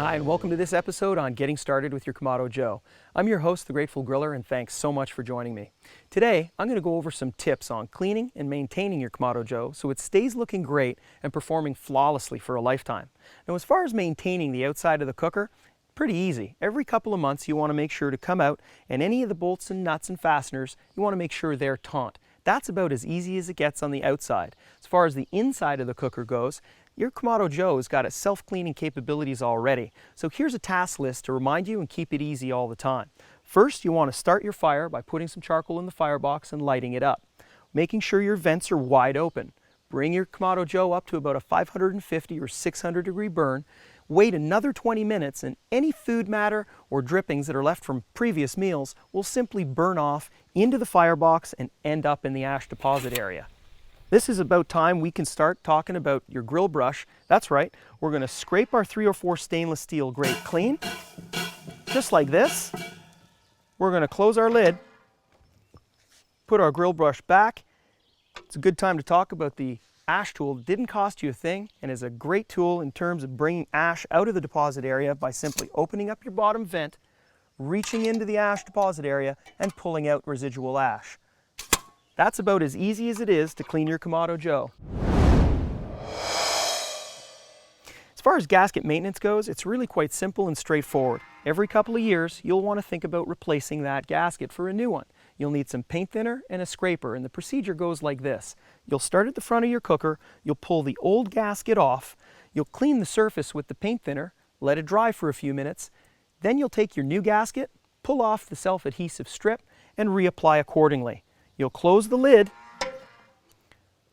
Hi, and welcome to this episode on Getting Started with your Kamado Joe. I'm your host, The Grateful Griller, and thanks so much for joining me. Today, I'm going to go over some tips on cleaning and maintaining your Kamado Joe so it stays looking great and performing flawlessly for a lifetime. Now, as far as maintaining the outside of the cooker, pretty easy. Every couple of months, you want to make sure to come out, and any of the bolts and nuts and fasteners, you want to make sure they're taut. That's about as easy as it gets on the outside. As far as the inside of the cooker goes, your Kamado Joe has got its self-cleaning capabilities already. So here's a task list to remind you and keep it easy all the time. First, you want to start your fire by putting some charcoal in the firebox and lighting it up. Making sure your vents are wide open. Bring your Kamado Joe up to about a 550 or 600 degree burn. Wait another 20 minutes and any food matter or drippings that are left from previous meals will simply burn off into the firebox and end up in the ash deposit area. This is about time we can start talking about your grill brush. That's right, we're going to scrape our 304 stainless steel grate clean, just like this. We're going to close our lid, put our grill brush back. It's a good time to talk about the ash tool. It didn't cost you a thing and is a great tool in terms of bringing ash out of the deposit area by simply opening up your bottom vent, reaching into the ash deposit area, and pulling out residual ash. That's about as easy as it is to clean your Kamado Joe. As far as gasket maintenance goes, it's really quite simple and straightforward. Every couple of years, you'll want to think about replacing that gasket for a new one. You'll need some paint thinner and a scraper, and the procedure goes like this. You'll start at the front of your cooker, you'll pull the old gasket off, you'll clean the surface with the paint thinner, let it dry for a few minutes, then you'll take your new gasket, pull off the self-adhesive strip, and reapply accordingly. You'll close the lid,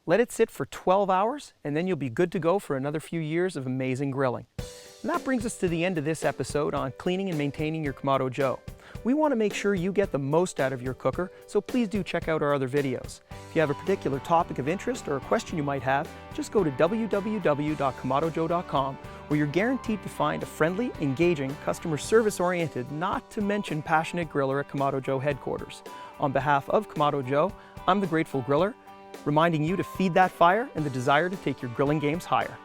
let it sit for 12 hours, and then you'll be good to go for another few years of amazing grilling. And that brings us to the end of this episode on cleaning and maintaining your Kamado Joe. We want to make sure you get the most out of your cooker, so please do check out our other videos. If you have a particular topic of interest or a question you might have, just go to www.kamadojoe.com, where you're guaranteed to find a friendly, engaging, customer service-oriented, not to mention passionate griller at Kamado Joe headquarters. On behalf of Kamado Joe, I'm the Grateful Griller, reminding you to feed that fire and the desire to take your grilling games higher.